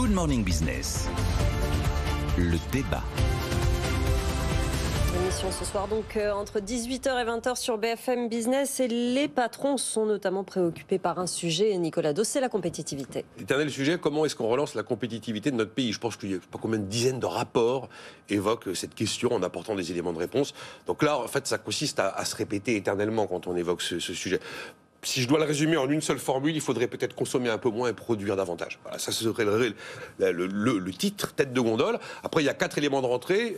Good Morning Business, le débat. Émission ce soir donc entre 18h et 20h sur BFM Business et les patrons sont notamment préoccupés par un sujet, Nicolas Dos, c'est la compétitivité. L'éternel sujet, comment est-ce qu'on relance la compétitivité de notre pays? Je pense qu'il y a pas combien de dizaines de rapports évoquent cette question en apportant des éléments de réponse. Donc là, en fait, ça consiste à se répéter éternellement quand on évoque ce sujet. Si je dois le résumer en une seule formule, il faudrait peut-être consommer un peu moins et produire davantage. Voilà, ça serait le titre, tête de gondole. Après, il y a 4 éléments de rentrée,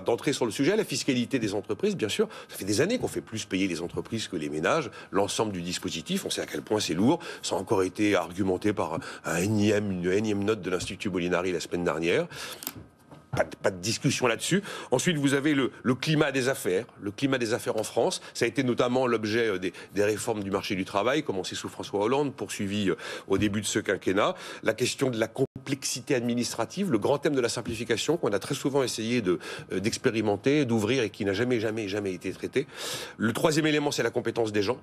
d'entrée sur le sujet. La fiscalité des entreprises, bien sûr. Ça fait des années qu'on fait plus payer les entreprises que les ménages. L'ensemble du dispositif, on sait à quel point c'est lourd. Ça a encore été argumenté par une énième note de l'Institut Molinari la semaine dernière. Pas de discussion là-dessus. Ensuite, vous avez le climat des affaires. Le climat des affaires en France, ça a été notamment l'objet des réformes du marché du travail, commencé sous François Hollande, poursuivi au début de ce quinquennat. La question de la complexité administrative, le grand thème de la simplification qu'on a très souvent essayé d'expérimenter, d'ouvrir et qui n'a jamais été traité. Le troisième élément, c'est la compétence des gens.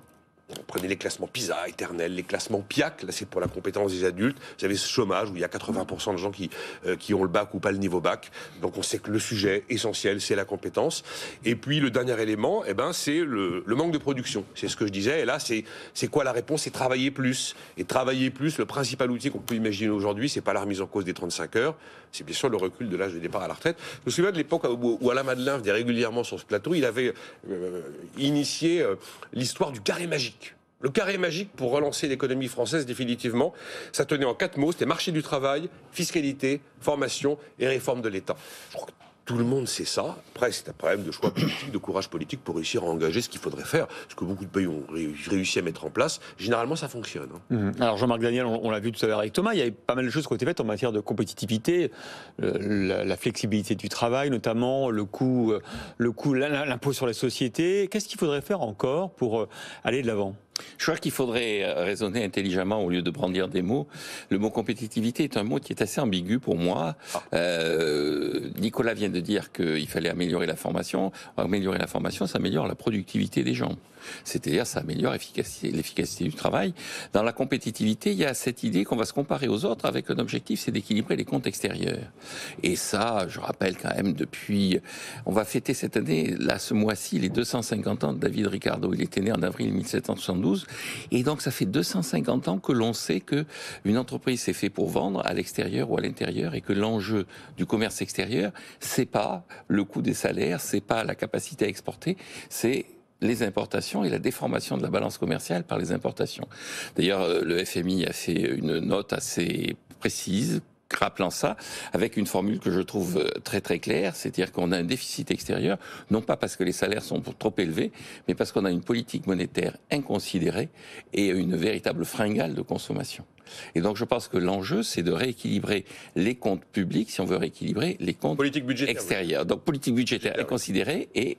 Prenez les classements PISA éternels, les classements PIAC, là c'est pour la compétence des adultes. Vous avez ce chômage où il y a 80% de gens qui ont le bac ou pas le niveau bac. Donc on sait que le sujet essentiel, c'est la compétence. Et puis le dernier élément, c'est le manque de production. C'est ce que je disais. Et là, c'est quoi la réponse? C'est travailler plus. Et travailler plus, le principal outil qu'on peut imaginer aujourd'hui, c'est pas la remise en cause des 35 heures, c'est bien sûr le recul de l'âge de départ à la retraite. Je me souviens de l'époque où Alain Madelin venait régulièrement sur ce plateau, il avait initié l'histoire du carré magique. Le carré magique pour relancer l'économie française définitivement, ça tenait en 4 mots, c'était marché du travail, fiscalité, formation et réforme de l'État. Je crois que tout le monde sait ça. Après, c'est un problème de choix politique, de courage politique pour réussir à engager ce qu'il faudrait faire. Ce que beaucoup de pays ont réussi à mettre en place. Généralement, ça fonctionne. Alors Jean-Marc Daniel, on l'a vu tout à l'heure avec Thomas, il y a pas mal de choses qui ont été faites en matière de compétitivité, la flexibilité du travail, notamment l'impôt sur les sociétés. Qu'est-ce qu'il faudrait faire encore pour aller de l'avant ? Je crois qu'il faudrait raisonner intelligemment au lieu de brandir des mots. Le mot compétitivité est un mot qui est assez ambigu pour moi. Nicolas vient de dire qu'il fallait améliorer la formation. Améliorer la formation, ça améliore la productivité des gens. C'est-à-dire, ça améliore l'efficacité du travail. Dans la compétitivité, il y a cette idée qu'on va se comparer aux autres avec un objectif, c'est d'équilibrer les comptes extérieurs. Et ça, je rappelle quand même on va fêter cette année, là, ce mois-ci, les 250 ans de David Ricardo. Il était né en avril 1772. Et donc, ça fait 250 ans que l'on sait que une entreprise s'est fait pour vendre à l'extérieur ou à l'intérieur et que l'enjeu du commerce extérieur, c'est pas le coût des salaires, c'est pas la capacité à exporter, c'est les importations et la déformation de la balance commerciale par les importations. D'ailleurs, le FMI a fait une note assez précise, rappelant ça, avec une formule que je trouve très très claire, c'est-à-dire qu'on a un déficit extérieur, non pas parce que les salaires sont trop élevés, mais parce qu'on a une politique monétaire inconsidérée et une véritable fringale de consommation. Et donc je pense que l'enjeu, c'est de rééquilibrer les comptes publics, si on veut rééquilibrer les comptes extérieurs. Oui. Donc politique budgétaire inconsidérée et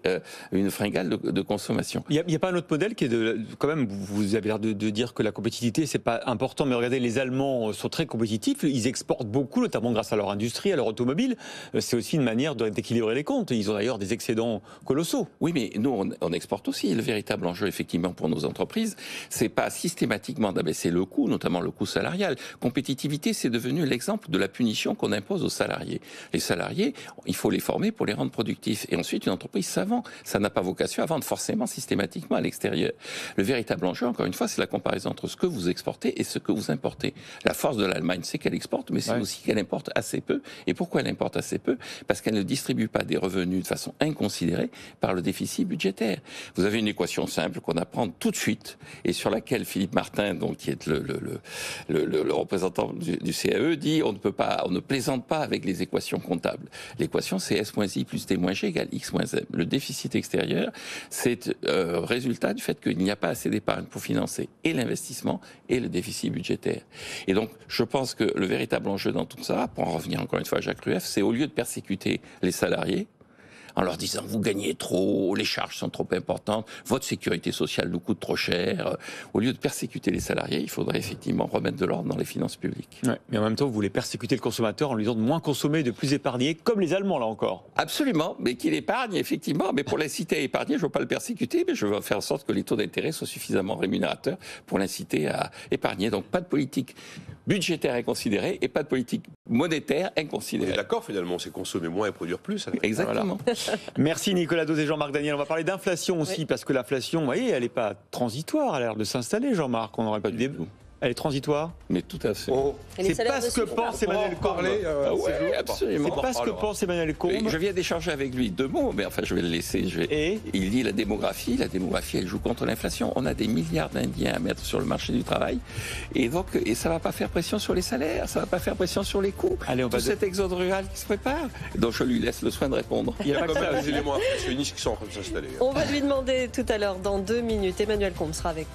une fringale de consommation. Il n'y a pas un autre modèle qui est quand même, vous avez l'air de dire que la compétitivité, c'est pas important, mais regardez, les Allemands sont très compétitifs, ils exportent beaucoup, notamment grâce à leur industrie, à leur automobile. C'est aussi une manière d'équilibrer les comptes. Ils ont d'ailleurs des excédents colossaux. Oui, mais nous, on exporte aussi. Le véritable enjeu, effectivement, pour nos entreprises, c'est pas systématiquement d'abaisser le coût, notamment le coût salarial. Compétitivité, c'est devenu l'exemple de la punition qu'on impose aux salariés. Les salariés, il faut les former pour les rendre productifs. Et ensuite, une entreprise savant, ça n'a pas vocation à vendre forcément systématiquement à l'extérieur. Le véritable enjeu, encore une fois, c'est la comparaison entre ce que vous exportez et ce que vous importez. La force de l'Allemagne, c'est qu'elle exporte, mais c'est aussi qu'elle importe assez peu. Et pourquoi elle importe assez peu? Parce qu'elle ne distribue pas des revenus de façon inconsidérée par le déficit budgétaire. Vous avez une équation simple qu'on apprend tout de suite et sur laquelle Philippe Martin, donc, qui est le représentant du CAE dit on ne plaisante pas avec les équations comptables. L'équation, c'est S moins I plus T moins G égale X moins M. Le déficit extérieur, c'est résultat du fait qu'il n'y a pas assez d'épargne pour financer et l'investissement et le déficit budgétaire. Et donc, je pense que le véritable enjeu dans tout ça, pour en revenir encore une fois à Jacques Rueff, c'est au lieu de persécuter les salariés, en leur disant vous gagnez trop, les charges sont trop importantes, votre sécurité sociale nous coûte trop cher. Au lieu de persécuter les salariés, il faudrait effectivement remettre de l'ordre dans les finances publiques. Ouais, mais en même temps, vous voulez persécuter le consommateur en lui disant de moins consommer, de plus épargner, comme les Allemands là encore. Absolument, mais qu'il épargne effectivement, mais pour l'inciter à épargner, je ne veux pas le persécuter, mais je veux faire en sorte que les taux d'intérêt soient suffisamment rémunérateurs pour l'inciter à épargner. Donc pas de politique budgétaire inconsidérée et pas de politique monétaire On est inconsidérée. d'accord finalement, c'est consommer moins et produire plus. Alors. Exactement. Merci Nicolas Dauz et Jean-Marc Daniel. On va parler d'inflation aussi, parce que l'inflation, vous voyez, elle n'est pas transitoire, elle a l'air de s'installer, Jean-Marc. On n'aurait pas du dû... tout. Elle est transitoire. Mais tout à fait. Oh. C'est pas ce que pense Emmanuel Combes. Ouais, absolument. C'est pas ce que pense Emmanuel Combes. Je viens d'échanger avec lui 2 mots, mais enfin je vais le laisser. Et il dit la démographie elle joue contre l'inflation. On a des milliards d'Indiens à mettre sur le marché du travail, et donc ça va pas faire pression sur les salaires, ça va pas faire pression sur les coûts. Allez, on va tout cet exode rural qui se prépare. Donc je lui laisse le soin de répondre. Il y a pas Comme que ça. les éléments inflationnistes qui sont en train de s'installer. On va lui demander tout à l'heure, dans 2 minutes. Emmanuel Combes sera avec nous.